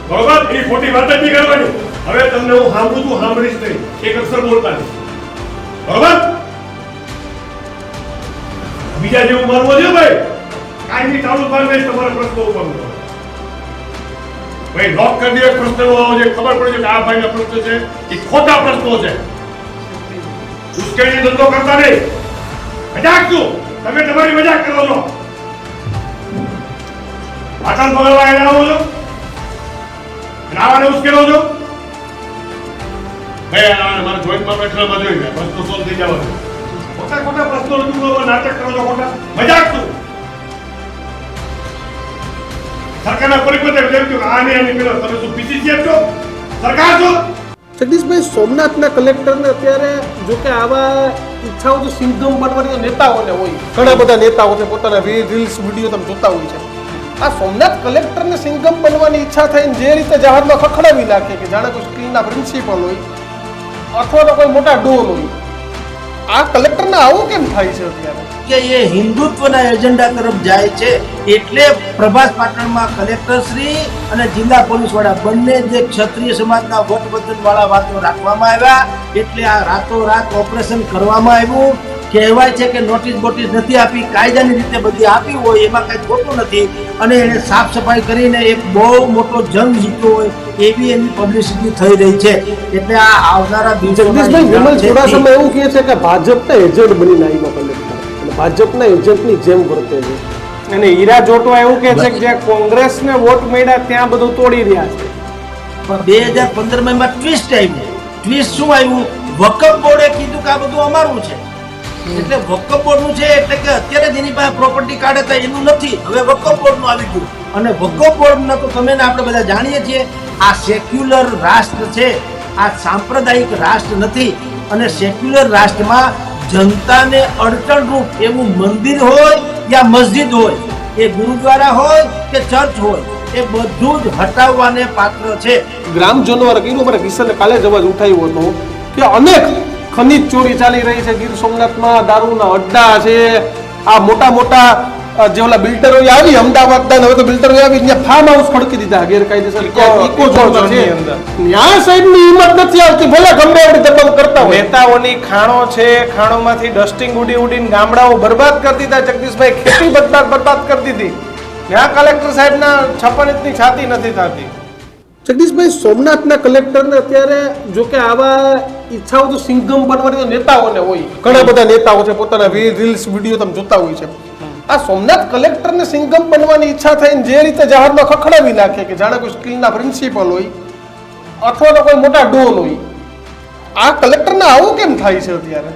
બરોબર, એ ખોટી વાત જ નહીં કરવાની. હવે તમને હું સાંભળું છું, સાંભળીશ નહીં, એક અક્ષર બોલતા નહીં. બરોબર, બીજા જેવું મારવો છે ભાઈ, કાંઈ નહીં ચાલુ બાર નહીં. તમારા પ્રશ્નો ઉપર ભાઈ લોક કરી દે. પ્રશ્નો જે ખબર પડે છે કે આ ભાઈના પ્રશ્ન છે એ ખોટા પ્રશ્નો છે. ઉશ્કેરણી ધંધો કરતા નહીં. મજાક શું? તમે તમારી મજાક કરો છો. આટલ પગલવા એને આવો છો, રાવાને ઉશ્કેરો છો. ભાઈ મારા જોઈન્ટમાં બેઠેલામાં જોઈને પ્રશ્નો સોલ્વ થઈ જવા છે. ખોટા ખોટા પ્રશ્નો રજૂ કરો, નાટક કરો છો. ખોટા મજાક શું? સરકારના પરિપત્ર જેમ કે આ નહીં આની પેલો તમે શું પીસીસીએફ છો? સરકાર છો? જગદીશભાઈ, સોમનાથના કલેક્ટરને અત્યારે જો કે આવા ઈચ્છાઓ તો સિંઘમ બનવાની નેતાઓને હોય, ઘણા બધા નેતાઓ છે, પોતાના રીલ્સ વિડીયો તમે જોતા હોય છે. આ સોમનાથ કલેક્ટરને સિંઘમ બનવાની ઈચ્છા થઈને જે રીતે જહાજમાં ખખડાવી નાખે કે જાણે કોઈ સ્કૂલના પ્રિન્સિપલ હોય અથવા તો કોઈ મોટા ડોન હોય, આ કલેક્ટરને આવું કેમ થાય છે અત્યારે? કે એ હિન્દુત્વના એજન્ડા તરફ જાય છે. એટલે પ્રભાસ પાટણમાં કલેક્ટરશ્રી અને જિલ્લા પોલીસ વડા બંને જે ક્ષત્રિય સમાજના વટવર્ધન વાળા વાતો રાખવામાં આવ્યા. એટલે આ રાતોરાત ઓપરેશન કરવામાં આવ્યું. કહેવાય છે કે નોટિસ બોટિસ નથી આપી, કાયદાની રીતે બધી આપી હોય, એમાં કઈ ખોટું નથી. અને એને સાફ સફાઈ કરીને એક બહુ મોટો જંગ જીત્યો હોય એવી એની પબ્લિસિટી થઈ રહી છે. એટલે આ આવનારા જગદીશભાઈ, વિમલ ચુડાસમા એવું કહે છે કે ભાજપના એજન્ટ બનીને આવ્યા કલેક્ટર અને ભાજપના એજન્ટની જેમ વર્તે છે. અને હીરા જોટવા એવું કહે છે કે જ્યાં કોંગ્રેસને વોટ મળ્યા ત્યાં બધું તોડી રહ્યા છે. પણ 2015 માં ટ્વિસ્ટ આવ્યું. ટ્વિસ્ટ શું આવ્યું? વકફ બોર્ડે કીધું કે આ બધું અમારું છે. એટલે વકફ બોર્ડનું છે એટલે કે અત્યારે જેની પાસે પ્રોપર્ટી કાર્ડ હતા એનું નથી, હવે વકફ બોર્ડનું આવી ગયું. અને વકફ બોર્ડના તો તમે ને આપણે બધા જાણીએ છીએ આ સેક્યુલર રાષ્ટ્ર છે, આ સાંપ્રદાયિક રાષ્ટ્ર નથી. અને સેક્યુલર રાષ્ટ્રમાં જનતાને અડચણરૂપ એવું મંદિર હોય યા મસ્જિદ હોય, એ ગુરુદ્વારા હોય કે ચર્ચ હોય, એ બધું જ હટાવવાને પાત્ર છે. ગ્રામજનો કીધું મારે કિશને કાલે જ અવાજ ઉઠાવ્યો હતો કે અનેક ખનીજ ચોરી ચાલી રહી છે ગીર સોમનાથમાં, દારૂના અડ્ડા છે, આ મોટા મોટા જે ઓલા બિલ્ડરો આવી અમદાવાદના, હવે તો બિલ્ડરો આવી ત્યાં ફાર્મ હાઉસ ખડકી દીધા ગેરકાયદેસર. ઇકો ઝોન છે, ન્યા સાહેબની હિંમત નથી આવતી, ભલે ગમે એવડી ધક્કો કરતા હોય. નેતાઓની ખાણો છે, ખાણોમાંથી ડસ્ટિંગ ઉડી ઉડીને ગામડાઓ બરબાદ કરી દીધા. જગદીશભાઈ, ખેતી બરબાદ કરી દીધી. ત્યાં કલેક્ટર સાહેબના 56 ઇંચની છાતી નથી થતી. જગદીશભાઈ, સોમનાથના કલેક્ટરને અત્યારે જો કે આવા ઈચ્છાઓ તો સિંઘમ બનવાની નેતાઓને હોય, ઘણા બધા નેતાઓ છે, પોતાના રીલ્સ વિડીયો તમે જોતા હોય છે. આ સોમનાથ કલેક્ટરને સિંઘમ બનવાની ઈચ્છા થઈને જે રીતે જહાજમાં ખખડાવી નાખે કે જાણે કોઈ સ્કૂલના પ્રિન્સિપલ હોય અથવા તો કોઈ મોટા ડોન હોય, આ કલેક્ટરને આવું કેમ થાય છે અત્યારે?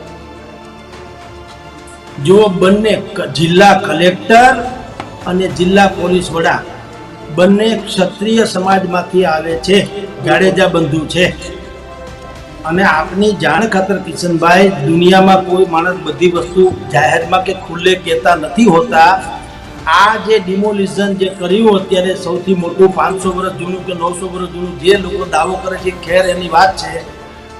જો બંને જિલ્લા કલેક્ટર અને જિલ્લા પોલીસ વડા બંને ક્ષત્રિય સમાજમાંથી આવે છે, જાડેજા બંધુ છે. અને આપની જાણ ખાતર કિશનભાઈ, દુનિયામાં કોઈ માણસ બધી વસ્તુ જાહેરમાં કે ખુલ્લે કહેતા નથી હોતા. આ જે ડિમોલિશન જે કર્યું અત્યારે સૌથી મોટું 500 વર્ષ જૂનું કે 900 વર્ષ જૂનું જે લોકો દાવો કરે છે, ખેર એની વાત છે,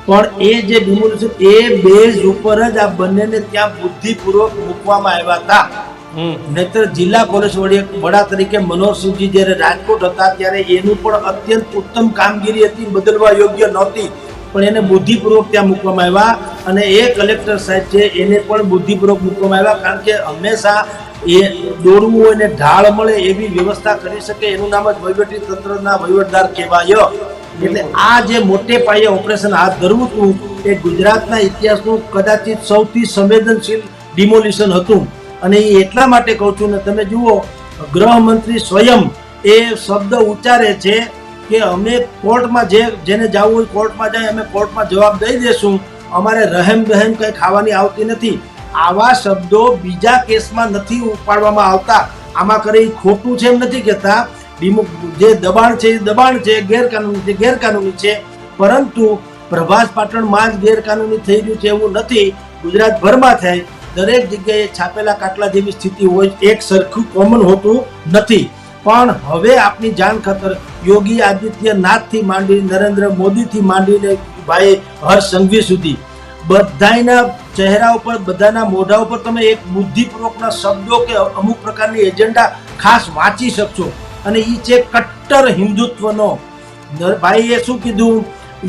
પણ એ જે ડિમોલિશન એ બેઝ ઉપર જ આ બંનેને ત્યાં બુદ્ધિપૂર્વક મૂકવામાં આવ્યા હતા. નહીતર જિલ્લા પોલીસ વડા તરીકે મનોહરસિંહજી જ્યારે રાજકોટ હતા ત્યારે એનું પણ અત્યંત ઉત્તમ કામગીરી હતી, બદલવા યોગ્ય નહોતી, પણ એને બુદ્ધિપૂર્વક ત્યાં મૂકવામાં આવ્યા. અને એ કલેક્ટર સાહેબ છે એને પણ બુદ્ધિપૂર્વક મૂકવામાં આવ્યા, કારણ કે હંમેશા એ દોડવું હોય ને ઢાળ મળે એવી વ્યવસ્થા કરી શકે, એનું નામ જ વહીવટી તંત્રના વહીવટદાર કહેવાય. એટલે આ જે મોટે પાયે ઓપરેશન હાથ ધરવું હતું એ ગુજરાતના ઇતિહાસનું કદાચિત સૌથી સંવેદનશીલ ડિમોલિશન હતું. અને એ એટલા માટે કહું છું ને, તમે જુઓ ગૃહમંત્રી સ્વયં એ શબ્દ ઉચ્ચારે છે કે અમે કોર્ટમાં જેને જવું હોય કોર્ટમાં જાય, અમે કોર્ટમાં જવાબ દઈ દેશું, અમારે રહેમ બહેમ કંઈ ખાવાની આવતી નથી. આવા શબ્દો બીજા કેસમાં નથી ઉપાડવામાં આવતા. આમાં કરે ખોટું છે એમ નથી કહેતા, જે દબાણ છે એ દબાણ છે, ગેરકાનૂની છે ગેરકાનૂની છે, પરંતુ પ્રભાસ પાટણમાં જ ગેરકાનૂની થઈ રહ્યું છે એવું નથી, ગુજરાતભરમાં થાય. દરેક જગ્યાએ છાપેલા કાટલા જેવી સ્થિતિ હોય, એક સરખું કોમન હોતું નથી. પણ હવે આપની જાણ ખાતર યોગી આદિત્યનાથથી માંડી, નરેન્દ્ર મોદીથી માંડીને ભાઈ હર્ષ સંઘવી સુધી બધાના ચહેરા ઉપર, બધાના મોઢા ઉપર તમે એક બુદ્ધિપૂર્વકના શબ્દો કે અમુક પ્રકારની એજન્ડા ખાસ વાંચી શકશો. અને એ છે કટ્ટર હિન્દુત્વનો. ભાઈએ શું કીધું,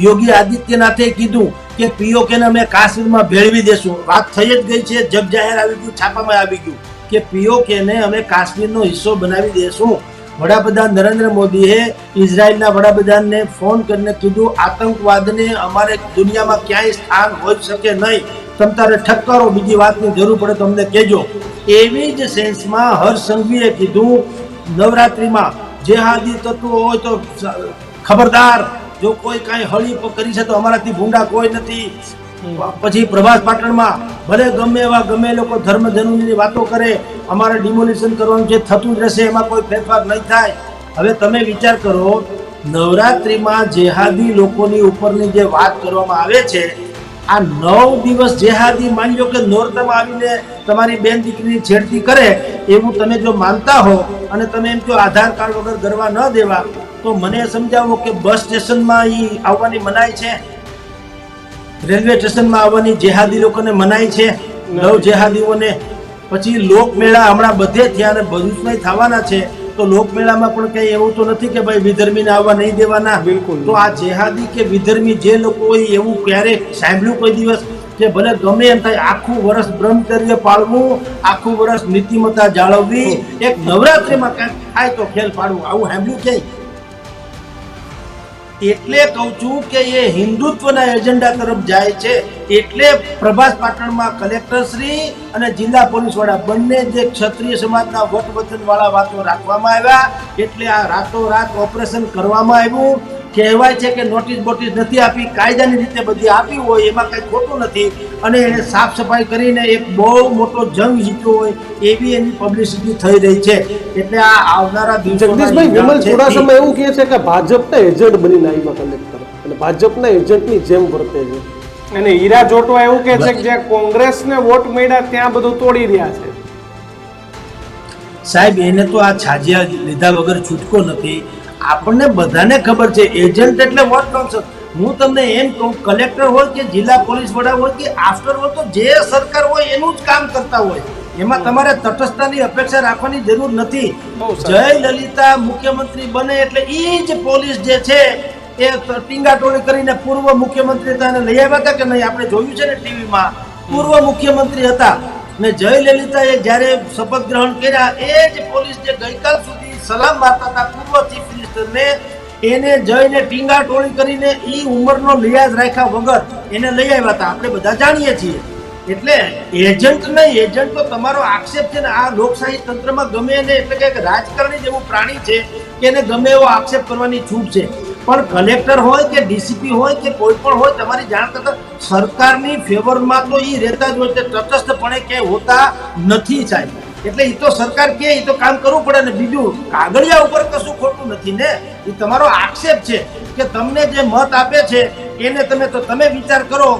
યોગી આદિત્યનાથે કીધું કે પીઓકેને અમે કાશ્મીરમાં ભેળવી દેશું. વાત થઈ જ ગઈ છે, જગ જાહેર આવી ગયું, છાપામાં આવી ગયું કે પીઓકેને અમે કાશ્મીરનો હિસ્સો બનાવી દેશું. વડાપ્રધાન નરેન્દ્ર મોદીએ ઇઝરાયલના વડાપ્રધાનને ફોન કરીને કીધું આતંકવાદને અમારે દુનિયામાં ક્યાંય સ્થાન હોઈ શકે નહીં, તમ તારે ઠક્કરો, બીજી વાતની જરૂર પડે તો અમને કહેજો. એવી જ સેન્સમાં હર્ષ સંઘવીએ કીધું નવરાત્રિમાં જેહાદી તત્વો હોય તો ખબરદાર, જો કોઈ કાંઈ હળી કરી છે તો અમારાથી ભૂંડા કોઈ નથી. પછી પ્રભાસ પાટણમાં ભલે ગમે એવા ગમે લોકો ધર્મ ધનુની વાતો કરે, અમારે ડિમોલિશન કરવાનું છે, થતું જ રહેશે, એમાં કોઈ ફેરફાર નહીં થાય. હવે તમે વિચાર કરો, નવરાત્રિમાં જેહાદી લોકોની ઉપરની જે વાત કરવામાં આવે છે, આ 9 દિવસ જેહાદી, માની લો કે નોરતામાં આવીને તમારી બેન દીકરીની છેડતી કરે, એવું તમે જો માનતા હો અને તમે એમ કહો આધાર કાર્ડ વગર ગરબા ન દેવા, તો મને સમજાવો કે બસ સ્ટેશનમાં આવવાની મનાઈ છે, રેલવે સ્ટેશનમાં આવવાની જેહાદી લોકોને મનાઈ છે, નવ જેહાદીઓને. પછી લોકમેળા હમણાં બધે થયા અને ભરૂચમાં થવાના છે, તો લોકમેળામાં પણ કઈ એવું તો નથી કે ભાઈ વિધર્મીને આવવા નહીં દેવાના. બિલકુલ. તો આ જેહાદી કે વિધર્મી જે લોકો હોય એવું ક્યારેક સાંભળ્યું કોઈ દિવસ કે ભલે ગમે એમ થાય આખું વર્ષ બ્રહ્મચર્ય પાળવું, આખું વર્ષ નીતિમત્તા જાળવવી, એક નવરાત્રિમાં કાંઈક થાય તો ખેલ પાડવું, આવું સાંભળ્યું ક્યાંય? એટલે કહું છું કે એ હિન્દુત્વના એજન્ડા તરફ જાય છે. એટલે પ્રભાસ પાટણમાં કલેક્ટર શ્રી અને જિલ્લા પોલીસ વડા બંને જે ક્ષત્રિય સમાજના વટવચન વાળા વાતો રાખવામાં આવ્યા, એટલે આ રાતોરાત ઓપરેશન કરવામાં આવ્યું. કહેવાય છે કે નોટિસ બોટિસ નથી આપી, કાયદાની રીતે બધી આપી હોય, એમાં કઈ ખોટું નથી. અને એને સાફ સફાઈ કરીને એક બહુ મોટો જંગ જીત્યો હોય એવી એની પબ્લિસિટી થઈ રહી છે. એટલે આ આવનારા જગદીશભાઈ, વિમલ ચુડાસમા એવું કહે છે કે ભાજપના એજન્ટ બનીને આવ્યા કલેક્ટર અને ભાજપના એજન્ટની જેમ વર્તે છે. અને હીરા જોટવા એવું કહે છે કે જ્યાં કોંગ્રેસને વોટ મળ્યા ત્યાં બધું તોડી રહ્યા છે. સાહેબ, એને તો આ છાજિયા લીધા વગર છૂટકો નથી. આપણને બધાને ખબર છે એજન્ટ એટલે વોટ કાઉન્સર. હું તમને એમ કહું, કલેક્ટર હોય કે જિલ્લા પોલીસ વડા હોય કે આફ્ટર હોય, તો જે સરકાર હોય એનું જ કામ કરતા હોય, એમાં તમારે તટસ્થતાની અપેક્ષા રાખવાની જરૂર નથી. જયલલિતા મુખ્યમંત્રી બને એટલે એ જ પોલીસ જે છે એ ટીંગાટોળી કરીને પૂર્વ મુખ્યમંત્રી હતા લઈ આવ્યા હતા કે નહીં? આપણે જોયું છે ને ટીવીમાં, પૂર્વ મુખ્યમંત્રી હતા ને જયલલિતાએ જ્યારે શપથ ગ્રહણ કર્યા, એ જ પોલીસ જે ગઈકાલ સુધી સલામ મારતા હતા પૂર્વ ચીફ મિનિસ્ટરને, એને જઈને ટીંગાટોળી કરીને એ ઉંમરનો લિહાજ રાખ્યા વગર એને લઈ આવ્યા હતા. આપણે બધા જાણીએ છીએ. એટલે એજન્ટ નહીં, એજન્ટ તો તમારો આક્ષેપ છે ને, આ લોકશાહી તંત્રમાં ગમે એને, એટલે કે રાજકારણી જેવું પ્રાણી છે કે એને ગમે એવો આક્ષેપ કરવાની છૂટ છે. પણ કલેક્ટર હોય કે ડીસીપી હોય કે કોઈ પણ હોય, તમારી જાણ કરતા સરકારની ફેવરમાં તો એ રહેતા જ હોય, તટસ્થપણે ક્યાંય હોતા નથી સાહેબ. એટલે એ તો સરકાર કે એ તો કામ કરવું પડે ને. બીજું કાગળિયા ઉપર કશું ખોટું નથી ને, એ તમારો આક્ષેપ છે કે તમને જે મત આપે છે એને તમે વિચાર કરો.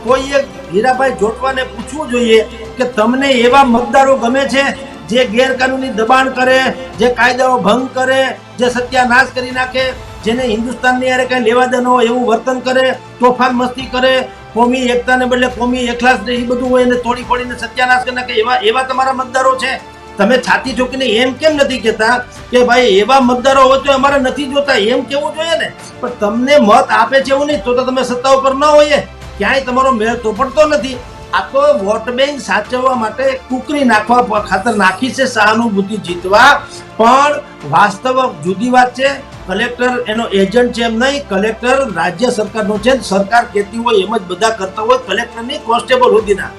કોઈએ હીરાભાઈ જોટવાને પૂછવું જોઈએ કે તમને એવા મતદારો ગમે છે જે ગેરકાનૂની દબાણ કરે, જે કાયદાઓ ભંગ કરે, જે સત્યાનાશ કરી નાખે, જેને હિન્દુસ્તાનની યારે કઈ લેવા દે ન હોય એવું વર્તન કરે, તોફાન મસ્તી કરે, કોમી એકતાને બદલે કોમી એકલાસ એ બધું હોય એને તોડી ફોડીને સત્યાનાશ કરી નાખે, એવા તમારા મતદારો છે? તમે છાતી ઠોકીને એમ કેમ નથી કહેતા કે ભાઈ એવા મતદારો હોય તો અમારે નથી જોતા? એમ કેવું જોઈએ ને. પણ તમને મત આપે છે એવું નહીં તો તમે સત્તા ઉપર ન હોય, ક્યાંય તમારો મેળ તો પડતો નથી. આ તો વોટ બેંક સાચવવા માટે કુકરી નાખવા ખાતર નાખી છે, સહાનુભૂતિ જીતવા. પણ વાસ્તવ જુદી વાત છે. કલેક્ટર એનો એજન્ટ છે એમ નહીં, કલેક્ટર રાજ્ય સરકારનો છે. સરકાર કહેતી હોય એમ જ બધા કરતા હોય. કલેક્ટરની કોન્સ્ટેબલ સુધીના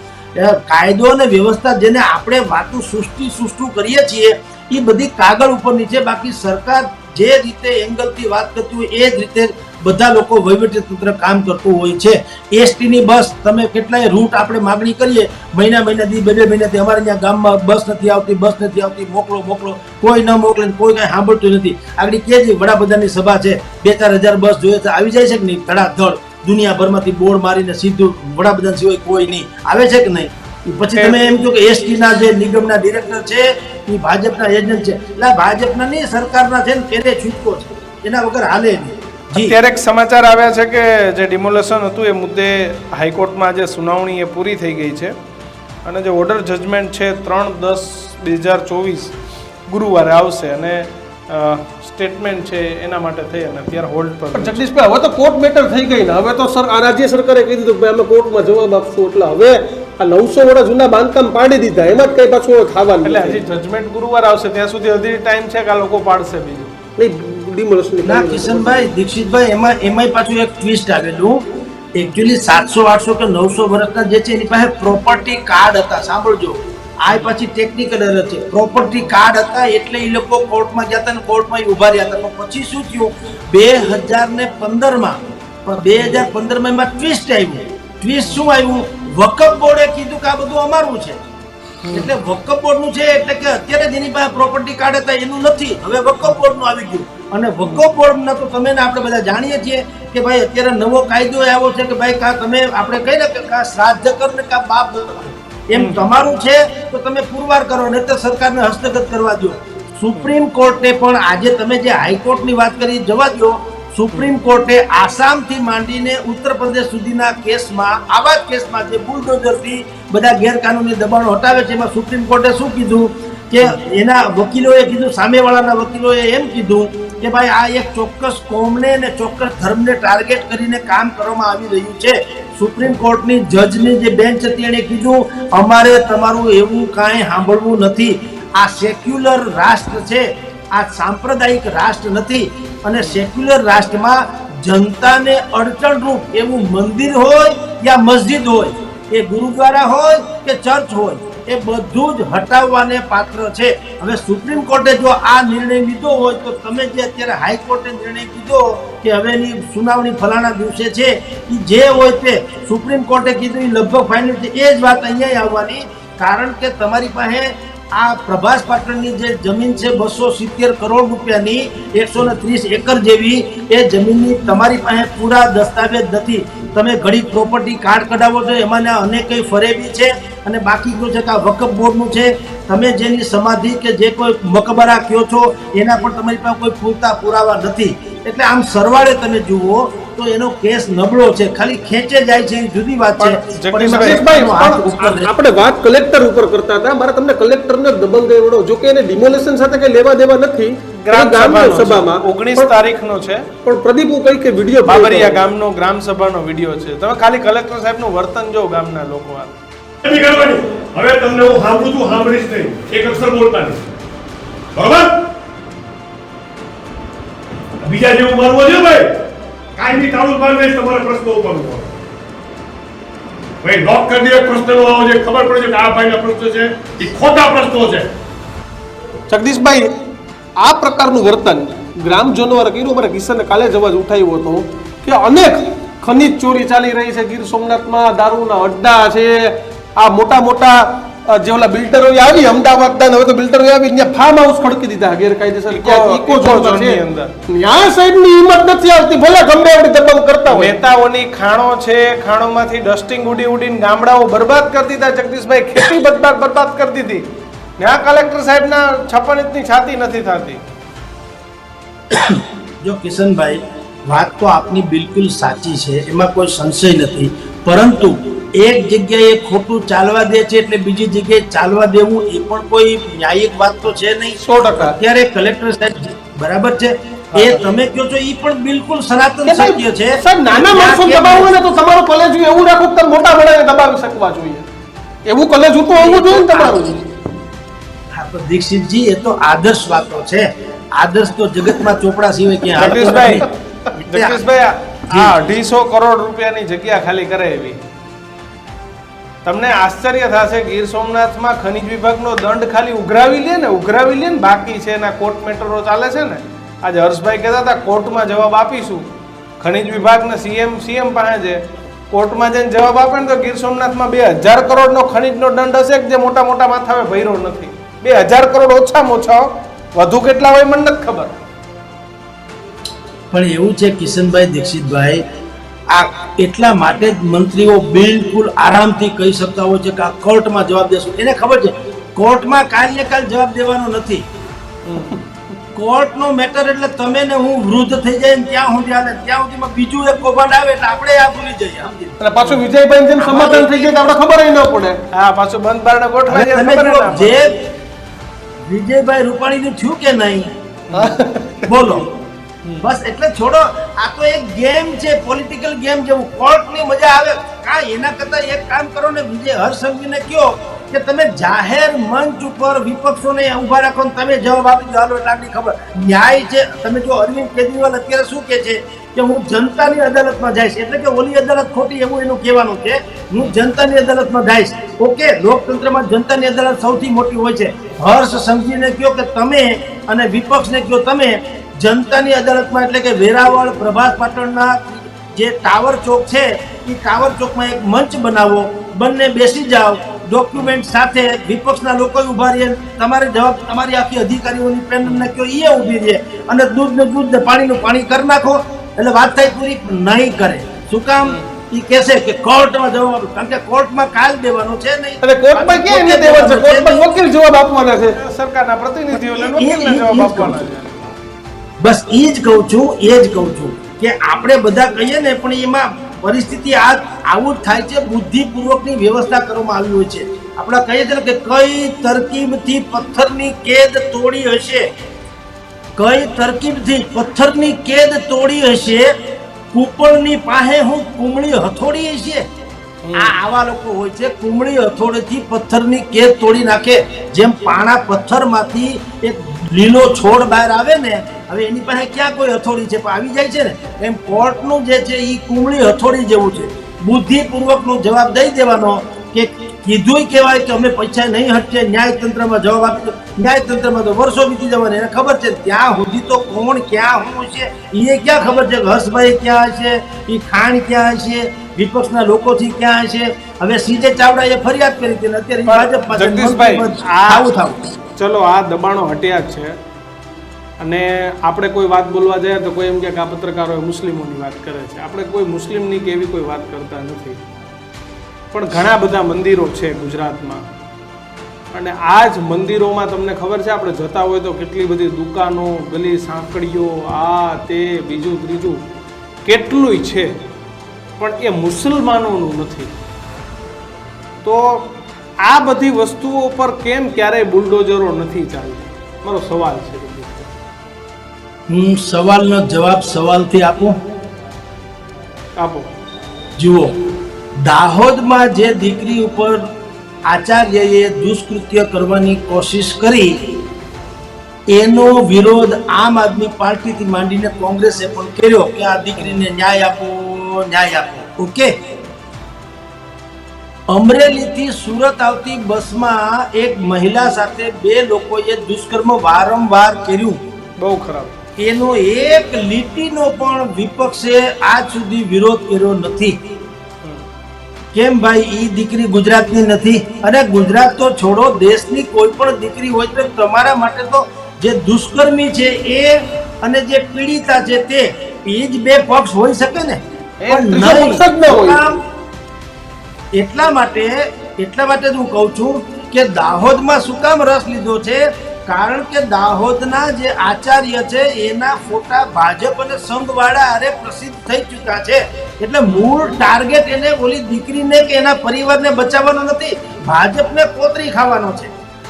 કાયદો અને વ્યવસ્થા જેને આપણે વાતું સુષ્ટુ કરીએ છીએ એ બધી કાગળ ઉપરની છે. બાકી સરકાર જે રીતે એંગલથી વાત કરતી હોય એ જ રીતે બધા લોકો વહીવટી તંત્ર કામ કરતું હોય છે. એસટીની બસ, તમે કેટલાય રૂટ આપણે માગણી કરીએ મહિનાથી, 2 મહિનાથી, અમારે ત્યાં ગામમાં બસ નથી આવતી, મોકલો, કોઈ ન મોકલે, કોઈ કઈ સાંભળતું નથી. આગળ કે છે વડાપ્રધાનની સભા છે, 2-4 હજાર બસ જોઈએ છે, આવી જાય છે કે નહીં? ધડાધડ દુનિયાભરમાંથી બોર્ડ મારીને સીધું વડાપ્રધાન સિવાય કોઈ નહીં આવે છે કે નહીં? પછી તમે એમ કહો કે એસટી ના જે નિગમના ડિરેક્ટર છે એ ભાજપના એજન્ટ છે. એટલે ભાજપના નહીં, સરકારના છે ને, તેને છૂટકો છે, એના વગર હાલે નહીં. જી અત્યારે એક સમાચાર આવ્યા છે કે જે ડિમોલેશન હતું એ મુદ્દે હાઈકોર્ટમાં જે સુનાવણી એ પૂરી થઈ ગઈ છે અને જે ઓર્ડર જજમેન્ટ છે 3/10/2024 ગુરુવારે આવશે અને સ્ટેટમેન્ટ છે એના માટે થઈ અને અત્યારે હોલ્ડ પર પણ જગદીશભાઈ હવે તો કોર્ટ મેટર થઈ ગઈ ને, હવે તો આ રાજ્ય સરકારે કહી દીધું કે ભાઈ અમે કોર્ટમાં જવાબ આપશું, એટલે હવે આ 900 વર્ષ જૂના બાંધકામ પાડી દીધા, એમાં જ કઈ પાછું થવાનું એટલે હજી જજમેન્ટ ગુરુવાર આવશે ત્યાં સુધી હજી ટાઈમ છે કે આ લોકો પાડશે બીજું નહીં ડિમોલેશન ના કિશનભાઈ દીક્ષિતભાઈ એમાંય પાછું એક ટ્વિસ્ટ આવેલું. એકચ્યુઅલી 700 800 કે 900 વર્ષના જે છે એની પાસે પ્રોપર્ટી કાર્ડ હતા. સાંભળજો, આ પછી ટેકનિકલ એરર છે. પ્રોપર્ટી કાર્ડ હતા એટલે એ લોકો કોર્ટમાં ગયા હતા અને કોર્ટમાં ઉભા રહ્યા હતા. પણ પછી શું થયું 2015માં, પણ 2015માં એમાં ટ્વિસ્ટ આવ્યું. ટ્વિસ્ટ શું આવ્યું? વકફ બોર્ડે કીધું કે આ બધું અમારું છે. એટલે વકફ બોર્ડનું છે એટલે કે અત્યારે જેની પાસે પ્રોપર્ટી કાર્ડ હતા એનું નથી, હવે વકફ બોર્ડનું આવી ગયું. અને વકફ બોર્ડના તો તમે ને આપણે બધા જાણીએ છીએ કે ભાઈ અત્યારે નવો કાયદો આવ્યો છે કે ભાઈ કા તમે આપણે કહી ને કે કા શ્રાદ્ધ કર ને કા બાપ એમ તમારું છે તો તમે પુરવાર કરો, નહીં તો સરકારને હસ્તગત કરવા દો. સુપ્રીમ કોર્ટે પણ આજે તમે જે હાઈકોર્ટની વાત કરી જવા દો, સુપ્રીમ કોર્ટે આસામથી માંડીને ઉત્તર પ્રદેશ સુધીના કેસમાં, આવા જ કેસમાં જે બુલડોઝરથી બધા ગેરકાનૂની દબાણો હટાવે છે એમાં સુપ્રીમ કોર્ટે શું કીધું કે એના વકીલોએ કીધું, સામેવાળાના વકીલોએ એમ કીધું કે ભાઈ આ એક ચોક્કસ કોમને અને ચોક્કસ ધર્મને ટાર્ગેટ કરીને કામ કરવામાં આવી રહ્યું છે. સુપ્રીમ કોર્ટની જજની જે બેન્ચ હતી એણે કીધું અમારે તમારું એવું કાંઈ સાંભળવું નથી. આ સેક્યુલર રાષ્ટ્ર છે, આ સાંપ્રદાયિક રાષ્ટ્ર નથી. અને સેક્યુલર રાષ્ટ્રમાં જનતાને અડચણરૂપ એવું મંદિર હોય યા મસ્જિદ હોય, એ ગુરુદ્વારા હોય કે ચર્ચ હોય, એ બધું જ હટાવવાને પાત્ર છે. હવે સુપ્રીમ કોર્ટે જો આ નિર્ણય લીધો હોય તો તમે જે અત્યારે હાઈકોર્ટે નિર્ણય કીધો કે હવેની સુનાવણી ફલાણા દિવસે છે, એ જે હોય તે સુપ્રીમ કોર્ટે કીધું એ લગભગ ફાઇનલ છે. એ જ વાત અહીંયા આવવાની, કારણ કે તમારી પાસે આ પ્રભાસ પાટણની જે જમીન છે 270 કરોડ રૂપિયાની, 130 એકર જેવી, એ જમીનની તમારી પાસે પૂરા દસ્તાવેજ નથી. તમે ઘડી પ્રોપર્ટી કાર્ડ કઢાવો છો એમાં અનેક ફરેબી છે અને બાકી કયો છે કે આ વકફ બોર્ડનું છે. તમે જેની સમાધિ કે જે કોઈ મકબરા કયો છો એના પણ તમારી પાસે કોઈ પૂરતા પુરાવા નથી. એટલે આમ સરવાળે તમે જુઓ તો એનો કેસ નબળો છે, ખાલી ખેંચે જાય છે એ જુદી વાત છે. આપણે વાત કલેક્ટર ઉપર કરતા હતા, મારે તમને કલેક્ટરને દબંગ એવડો, જો કે એને ડિમોલેશન સાથે કઈ લેવા દેવા નથી, ગ્રામ સભામાં 19 તારીખનો છે. પણ પ્રદીપ હું કઈ કે વિડીયો બાબરિયા ગામનો ગ્રામ સભાનો વિડીયો છે. તમે ખાલી કલેક્ટર સાહેબનું વર્તન જો ગામના લોકો આ એવી કરવાની. હવે તમને હું સાંભળું છું, સાંભળીશ નહીં, એક અક્ષર બોલતા નહીં, બરોબર? બીજા જેવું મારવો છે ભાઈ, કાયમી તાળું મારી દઈશ તમારા પ્રશ્નો ઉપર. ભાઈ લોક કરી દે પ્રશ્નનો આવો છે, ખબર પડે છે કે આ ભાઈના પ્રશ્ન છે એ ખોટા પ્રશ્નો છે. જગદીશભાઈ, આ પ્રકારનું વર્તન ગ્રામજનો દ્વારા કર્યું. અમારે કિશને કાલે જ અવાજ ઉઠાવ્યો હતો કે અનેક ખનીજ ચોરી ચાલી રહી છે ગીર સોમનાથમાં, દારૂના અડ્ડા છે, આ મોટા મોટા જે ઓલા બિલ્ડરો આવી અમદાવાદના, હવે તો બિલ્ડરો આવી ત્યાં ફાર્મ હાઉસ ખડકી દીધા ગેરકાયદેસર. ઇકો ઝોનની અંદર ન્યાય સાહેબની હિંમત નથી આવતી, ભલે ગમે એવડી દબાણ કરતા હોય. નેતાઓની ખાણો છે, ખાણોમાંથી ડસ્ટિંગ ઉડી ઉડીને ગામડાઓ બરબાદ કરી દીધા. જગદીશભાઈ, ખેતી બરબાદ કરી દીધી. ત્યાં કલેક્ટર સાહેબના 56 ઇંચની છાતી નથી થતી. જો કિશનભાઈ, વાત તો આપની બિલકુલ સાચી છે, એમાં કોઈ સંશય નથી. પરંતુ એક જગ્યાએ ખોટું ચાલવા દે છે એટલે બીજી જગ્યાએ ચાલવા દેવું એ પણ કોઈ ન્યાયિક વાત તો છે નહીં. 100%. અત્યારે કલેક્ટર સાહેબ બરાબર છે, એ તમે કહો છો એ પણ બિલકુલ સનાતન સત્ય છે. સાહેબ, નાના માણસો દબાવો ને તો તમારું કલેજ એવું રાખો કે મોટા બળાને દબાવી શકવા જોઈએ, એવું કલેજ તો હોવું જોઈએ ને તમારું. હા, તો દીક્ષિતજી, એ તો આદર્શ વાતો છે. આદર્શ તો જગતમાં ચોપડા સિવાય ક્યાં જગદીશભાઈ, આ 250 કરોડ રૂપિયાની જગ્યા ખાલી કરે એવી. તમને આશ્ચર્ય થશે, ગીર સોમનાથમાં ખનિજ વિભાગનો દંડ ખાલી ઉઘરાવી લે ને બાકી છે. એના કોર્ટ મેટરો ચાલે છે ને. આજે હર્ષભાઈ કહેતા હતા કોર્ટમાં જવાબ આપીશું. ખનિજ વિભાગને સીએમ પાસે છે, કોર્ટમાં જઈને જવાબ આપે ને તો ગીર સોમનાથમાં 2000 કરોડનો ખનિજનો દંડ હશે કે જે મોટા મોટા માથાવે ભર્યો નથી. 2000 કરોડ ઓછામાં ઓછા, વધુ કેટલા હોય મને નથી ખબર. પણ એવું છે કિશનભાઈ, દીક્ષિતભાઈ, આ એટલા માટે જ મંત્રીઓ બિલકુલ આરામથી કહી શકતા હોય છે કે આ કોર્ટમાં જવાબ દેશું. એને ખબર છે કોર્ટમાં કાલ ને કાલ જવાબ દેવાનો નથી. કોર્ટનો મેટર એટલે તમે ને હું વૃદ્ધ થઈ જાય ને ત્યાં સુધી હાલે, ત્યાં સુધીમાં બીજું એક કૌભાંડ આવે એટલે આપણે આ ભૂલી જઈએ, સમજી લો. અને પાછું વિજયભાઈ જેમ સમાધાન થઈ જાય તો આપણે ખબર ન પડે. હા, પાછું બંધ બારણે ગોઠવાઈ હવે જાય, તમે ખબર જુઓ, ના પડે. જે વિજયભાઈ રૂપાણીનું થયું કે નહીં બોલો. બસ એટલે છોડો, આ તો એક ગેમ છે, પોલિટિકલ ગેમ જેવું. કોર્ટની મજા આવે કા એના કરતા એક કામ કરો ને, વિજય હર્ષસંઘવીને કહો કે તમે જાહેર મંચ ઉપર વિપક્ષોને ઉભા રાખો ને તમે જવાબ આપી દો, હાલો એટલે આટલી ખબર. ન્યાય છે. તમે જો અરવિંદ કેજરીવાલ અત્યારે શું કહે છે કે હું જનતાની અદાલતમાં જઈશ, એટલે કે ઓલી અદાલત ખોટી એવું એનું કહેવાનું છે. હું જનતાની અદાલતમાં જઈશ. ઓકે, લોકતંત્રમાં જનતાની અદાલત સૌથી મોટી હોય છે. હર્ષ સંઘવીને કહો કે તમે, અને વિપક્ષને કહો તમે જનતાની અદાલતમાં, એટલે કે વેરાવળ પ્રભાસ પાટણના જે ટાવર ચોક છે એ ટાવર ચોકમાં એક મંચ બનાવો, બંને બેસી જાઓ ડોક્યુમેન્ટ સાથે, વિપક્ષના લોકો ઉભા રહે, તમારે જવાબ તમારી આખી અધિકારીઓની પેનલને કહો એ ઊભી રહે, અને દૂધને દૂધ ને પાણીનું પાણી કરી નાખો એટલે વાત થાય પૂરી. નહીં કરે. શું કામ? એ કહેશે કે કોર્ટમાં જવાબ આપો, કારણ કે કોર્ટમાં કાલ દેવાનો છે નહીં. અને કોર્ટમાં ક્યાં એને દેવાનું છે? કોર્ટમાં વકીલ જવાબ આપવાના છે. સરકારના પ્રતિનિધિઓને વકીલને જવાબ આપવાના છે. બસ એ જ કહું છું કે આપણે બધા કહીએ ને, પણ એમાં પરિસ્થિતિ આવું જ થાય છે. બુદ્ધિપૂર્વકની વ્યવસ્થા કરવામાં આવી હોય છે. આપણે કહીએ છીએ કે કઈ તરકીબથી પથ્થરની કેદ તોડી હશે, કઈ તરકીબથી પથ્થરની કેદ તોડી હશે, કૂપળની પાસે હું કુમળી હથોડી હશે. આવા લોકો હોય છે, કુમળી હથોડીથી પથ્થરની કેદ તોડી નાખે. જેમ પાણા પથ્થરમાંથી એક લીલો છોડ બહાર આવે ને, હવે એની પાસે ક્યાં કોઈ હથોડી છે, પણ આવી જાય છે ને, એમ કોર્ટનું જે છે એ કુમળી હથોડી જેવું છે. બુદ્ધિપૂર્વકનો જવાબ દઈ દેવાનો કે કીધું કહેવાય કે અમે પૈસા નહીં હટશે, ન્યાયતંત્રમાં જવાબ આપી દો. ન્યાયતંત્રમાં તો વર્ષો વીતી જવાના, એને ખબર છે ત્યાં સુધી તો કોણ ક્યાં શું છે એ ક્યાં ખબર છે. હર્ષભાઈ ક્યાં હશે, એ ખાણ ક્યાં હશે, વિપક્ષના લોકોથી ક્યાં હશે. હવે સીજે ચાવડાએ ફરિયાદ કરી હતી, અત્યારે ભાજપમાં જગદીશભાઈ, આવું થાવું. ચલો આ દબાણો હટ્યા જ છે, અને આપણે કોઈ વાત બોલવા જાય તો કોઈ એમ કે આ પત્રકારો મુસ્લિમોની વાત કરે છે. આપણે કોઈ મુસ્લિમની કે એવી કોઈ વાત કરતા નથી, પણ ઘણા બધા મંદિરો છે ગુજરાતમાં, અને આ જ મંદિરોમાં તમને ખબર છે આપણે જતા હોય તો કેટલી બધી દુકાનો, ગલી સાંકળીઓ, આ તે બીજું ત્રીજું કેટલુંય છે, પણ એ મુસલમાનોનું નથી. તો આ બધી વસ્તુઓ પર કેમ ક્યારેય બુલડોઝરો નથી ચાલતી? મારો સવાલ છે. હું સવાલનો જવાબ સવાલથી આપું. આપો. જુઓ, દાહોદમાં જે દીકરી ઉપર આચાર્યએ દુષ્કૃત્ય કરવાની કોશિશ કરી, એનો વિરોધ આમ આદમી પાર્ટીથી માંડીને કોંગ્રેસે પણ કર્યો કે આ દીકરીને ન્યાય આપો, ન્યાય આપો. ઓકે. અમરેલીથી સુરત આવતી બસમાં એક મહિલા સાથે બે લોકોએ દુષ્કર્મ વારંવાર કર્યું. બહુ ખરાબ. એનો એક લીટીનો પણ વિપક્ષે આજ સુધી વિરોધ કર્યો નથી. કેમ ભાઈ? ઈ દીકરી ગુજરાતની નથી? અને ગુજરાત તો છોડો, દેશની કોઈ પણ દીકરી હોય તો તમારા માટે તો જે દુષ્કર્મી છે એ અને જે પીડિતા છે તે એ જ બે પક્ષ હોઈ શકે ને, પણ નહીં. એટલા માટે હું કહું છું કે દાહોદમાં શું કામ રસ લીધો છે? કારણ કે દાહોદના જે આચાર્ય છે એના ફોટા ભાજપ અને સંઘવાળા અરે પ્રસિદ્ધ થઈ ચૂક્યા છે. એટલે મૂળ ટાર્ગેટ એને ઓલી દીકરીને કે એના પરિવારને બચાવવાનો નથી, ભાજપને પોતરી ખાવાનો છે.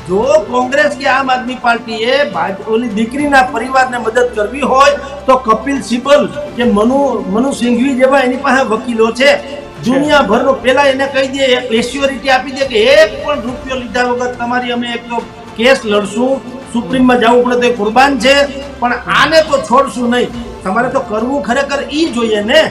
જો કોંગ્રેસ કે આમ આદમી પાર્ટીએ ઓલી દીકરીના પરિવારને મદદ કરવી હોય તો કપિલ સિબ્બલ કે મનુ સિંઘવી જેવા એની પાસે વકીલો છે દુનિયાભરનો. પેલા એને કહી દે, એક એશ્યોરિટી આપી દે કે એક પણ રૂપિયો લીધા વગર તમારી અમે એક તો કેસ લડશું, સુપ્રીમમાં જવું પડે તો કુરબાન છે, પણ આને તો છોડશું નહીં. તમારે તો કરવું ખરેખર ઈ જોઈએ ને.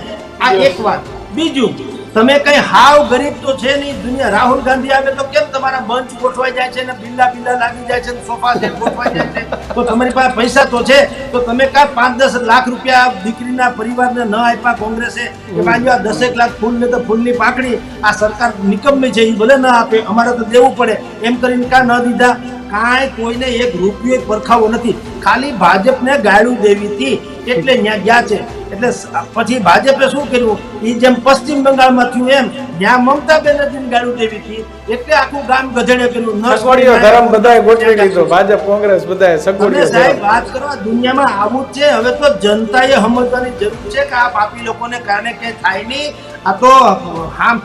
આ એક વાત. બીજું, તમે કઈ હાવ ગરીબ તો છે નહીં. દુનિયા રાહુલ ગાંધી આવે તો કેમ તમારા મંચ ગોઠવાઈ જાય છે ને બિલ્લા લાગી જાય છે, સોફા સેટ ગોઠવાઈ જાય છે, તો તમારી પાસે પૈસા તો છે, તો તમે કા 5-10 લાખ રૂપિયા દીકરીના પરિવારને ન આપ્યા કોંગ્રેસે? કે બાજુ આ 10 લાખ ફૂલ ને તો ફૂલની પાકડી, આ સરકાર નિકમ્મી છે, એ ભલે ન આપે, અમારે તો દેવું પડે, એમ કરીને કા ન દીધા? કાંઈ કોઈને એક રૂપિયો પરખાવો નથી. ખાલી ભાજપને ગાળું દેવી હતી એટલે ત્યાં ગયા છે. એટલે પછી ભાજપે શું કર્યું, એ જેમ પશ્ચિમ બંગાળમાં થયું એમ ત્યાં મમતા બેનર્જીને ગાળું દેવી હતી એટલે આખું ગામ ગધેડે કર્યું. સગવડિયો ધર્મ બધાએ ગોઠવી લીધો, ભાજપ કોંગ્રેસ બધાએ સગવડિયો સાહેબ વાત કરવા દુનિયામાં આવું જ છે. હવે તો જનતાએ સમજવાની જરૂર છે કે આ પાપી લોકોને કારણે કઈ થાય નહીં. આ તો હામ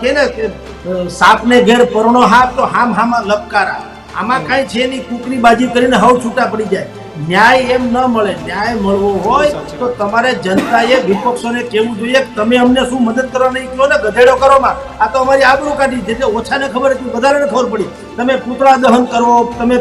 કે ને સાપને ઘેર પરણો હાપ તો હામાં લપકારા. આમાં કઈ છે નહીં, કુકરી બાજી કરીને હવ છૂટા પડી જાય. ન્યાય એમ ન મળે. ન્યાય મળવો હોય તો તમારે જનતાએ વિપક્ષોને કહેવું જોઈએ કે તમે અમને શું મદદ કરવા નહીં કહો ને, ગધેડો કરો માં. આ તો અમારી આબરૂ કાઢી, જેટલે ઓછાને ખબર હતી વધારેને ખબર પડી. તમે પૂતળા દહન કરો, તમે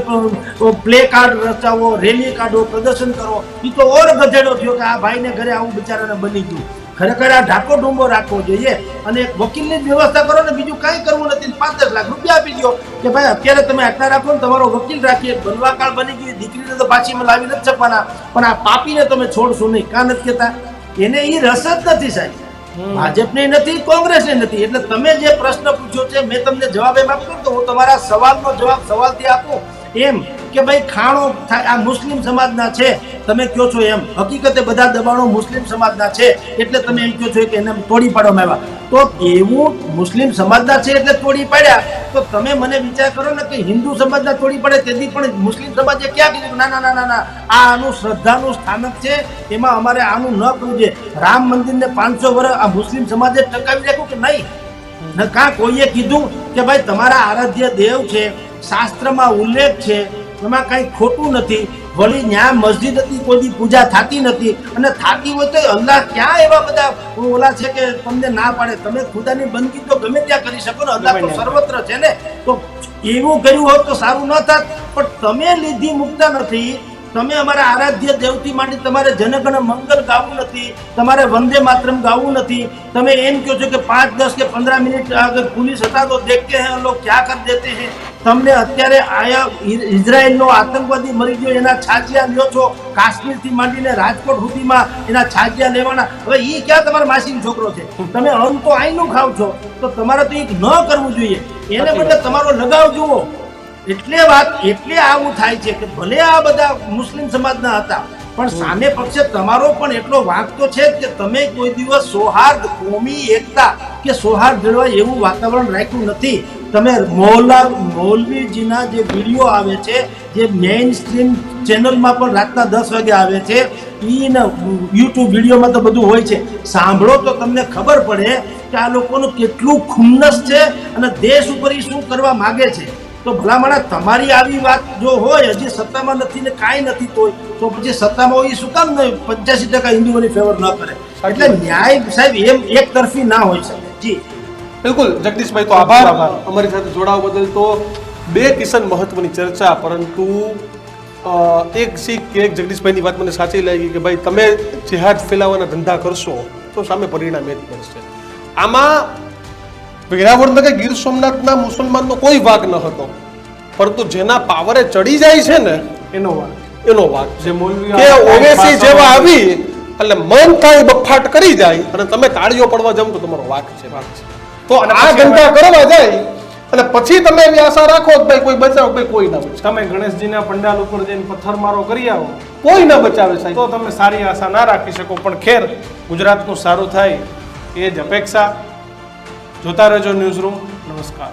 પ્લે કાર્ડ રચાવો, રેલી કાઢો, પ્રદર્શન કરો, એ તો ઓર ગધેડો થયો કે આ ભાઈને ઘરે આવું બિચારાને બની ગયું. ખરેખર આ ઢાકો ઢૂંબો રાખવો જોઈએ અને એક વકીલની જ વ્યવસ્થા કરો ને, બીજું કાંઈ કરવું નથી. 5-10 લાખ રૂપિયા આપી દો કે ભાઈ અત્યારે તમે આટલા રાખો ને, તમારો વકીલ રાખીએ. બનવાકાળ બની ગઈ, દીકરીને તો પાછી લાવી નથી શકવાના, પણ આ પાપીને તમે છોડશો નહીં. કાં નથી કહેતા? એને એ રસ જ નથી સાહેબ, ભાજપને નથી, કોંગ્રેસને નથી. એટલે તમે જે પ્રશ્ન પૂછ્યો છે મેં તમને જવાબ એમ આપ્યો તો હું તમારા સવાલનો જવાબ સવાલથી આપું એમ કે ભાઈ ખાણો થાય આ મુસ્લિમ સમાજના છે તમે કહો છો એમ. હકીકતે બધા દબાણો મુસ્લિમ સમાજના છે એટલે તમે એમ કહો છો કે એને તોડી પાડવામાં આવ્યા. તો એવું મુસ્લિમ સમાજના છે એટલે તોડી પાડ્યા, તો તમે મને વિચાર કરો ને કે હિન્દુ સમાજના તોડી પડે તેથી પણ મુસ્લિમ સમાજે ક્યાં કીધું ના ના ના ના ના આ આનું શ્રદ્ધાનું સ્થાનક છે, એમાં અમારે આનું ન કરવું જોઈએ. રામ મંદિરને 500 વર્ષ આ મુસ્લિમ સમાજે ટકાવી રાખ્યું કે નહીં? કાં કોઈએ કીધું કે ભાઈ તમારા આરાધ્ય દેવ છે, શાસ્ત્રમાં ઉલ્લેખ છે, એમાં કઈ ખોટું નથી. વળી ન્યા મસ્જિદ હતી, કોઈ પૂજા થતી નથી, અને થતી હોય તો અલ્લાહ ક્યાં એવા બધા ઓલા છે કે તમને ના પાડે? તમે ખુદાની બંદગી તો ગમે ત્યાં કરી શકો ને, અલ્લાહ તો સર્વત્ર છે ને. તો એવું કર્યું હોત તો સારું ન થાત, પણ તમે લીધી મુકતા નથી. તમે અમારા આરાધ્ય દેવથી માંડી તમારે જનગણ મંગલ ગાવું નથી, તમારે વંદે માતરમ ગાવું નથી. તમે એમ કહો છો કે 5, 10 કે 15 મિનિટ અગર પુલિસ હટા તો દેખતે હૈ લોગ ક્યાં કર દેતે હૈ. તમને અત્યારે આયા ઇઝરાયલનો આતંકવાદી મરી ગયો એના છાજિયા લ્યો છો, કાશ્મીરથી માંડીને રાજકોટ સુધીમાં એના છાજિયા લેવાના. હવે એ ક્યાં તમારા માસીનો છોકરો છે? તમે અન્ન તો આઈનું ખાવ છો, તો તમારે તો એ ન કરવું જોઈએ. એને બદલે તમારો લગાવ જુઓ. એટલે આવું થાય છે કે ભલે આ બધા મુસ્લિમ સમાજના હતા, પણ સામે પક્ષે તમારો પણ એટલો વાંક તો છે કે તમે કોઈ દિવસ સૌહાર્દ, કોમી એકતા કે સૌહાર્દ જળવાય એવું વાતાવરણ રાખ્યું નથી. તમે મૌલવીજીના જે વિડીયો આવે છે, જે મેઇન સ્ટ્રીમ ચેનલમાં પણ રાતના 10 વાગે આવે છે, એને યુટ્યુબ વિડીયોમાં તો બધું હોય છે, સાંભળો તો તમને ખબર પડે કે આ લોકોનું કેટલું ખુન્નસ છે અને દેશ ઉપર એ શું કરવા માગે છે. તો ભલામણા તમારી આવી વાત જો હોય, હજી સત્તામાં નથી ને કાંઈ નથી તો પછી સત્તામાં હોય એ શું કામ 85% હિન્દુઓની ફેવર ન કરે? એટલે ન્યાય સાહેબ એમ એક તરફી ના હોય શકે. જી બિલકુલ જગદીશભાઈ, તો આભાર અમારી સાથે જોડાવા બદલ. તો બે કિસ્સા મહત્વની ચર્ચા, પરંતુ એક શીખ કે એક જગદીશભાઈની વાત મને સાચી લાગી કે ભાઈ તમે જેહાદ ફેલાવવાના ધંધા કરશો તો સામે પરિણામ એ જ મળશે. આમાં વેરાવળ કે ગીર સોમનાથના મુસલમાનનો કોઈ વાક ન હતો, પરંતુ જેના પાવરે ચડી જાય છે ને એનો વાક જે મૌલવી કે ઓવેસી જેવા આવી એટલે મન થાય બફાટ કરી જાય અને તમે તાળીઓ પડવા જાવ તો તમારો વાક છે. તો આ ધંધા કરવા જાય અને પછી તમે એવી આશા રાખો કે ભાઈ કોઈ બચાવ, ભાઈ કોઈ ના બચાવે. તમે ગણેશજીના પંડાલ ઉપર જઈને પથ્થરમારો કરી આવો, કોઈ ના બચાવે સાહેબ. તો તમે સારી આશા ના રાખી શકો. પણ ખેર, ગુજરાતનું સારું થાય એ જ અપેક્ષા. જોતા રહેજો ન્યૂઝરૂમ. નમસ્કાર.